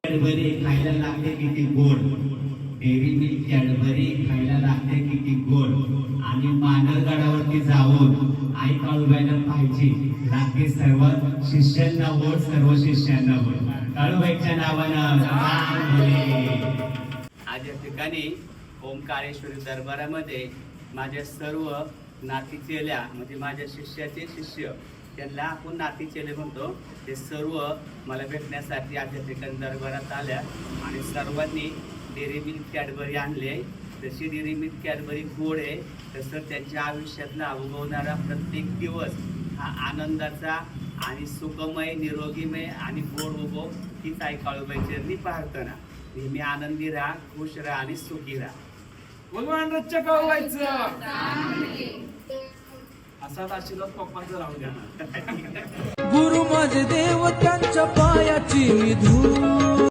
Cadbury खायला लागते किती गोड, डेअरी मिल्क कॅडबरी खायला लागते किती गोड, आणि मानरगडावरती जाऊन आई काळूबाईला पाहिजे लागते सर्व शिष्यांना ओढ, सर्व शिष्यांना ओढ. काळूबाईच्या नावानं आज या ठिकाणी ओंकारेश्वरी दरबारामध्ये माझ्या सर्व नाती चेल्या म्हणजे माझ्या शिष्याचे शिष्य, त्यांना आपण नाती चेले म्हणतो, ते सर्व मला भेटण्यासाठी आज या ठिकाणी दरबारात आल्या आणि सर्वांनी डेअरी मिल्क कॅडबरी आणले. जशी डेअरी मिल्क कॅडबरी गोड आहे तसं त्यांच्या आयुष्यातला उगवणारा प्रत्येक दिवस हा आनंदाचा आणि सुखमय, निरोगीमय आणि गोड उगव हीच आई काळूबाईची चरणी प्रार्थना. नेहमी आनंदी राहा, खुश राहा आणि सुखी राहा. भगवान रच्चा काळूबाईचा असाच आशीर्वाद पप्पांचा राहू द्या. गुरु माझे देव त्यांच्या पायाची मी धूळ.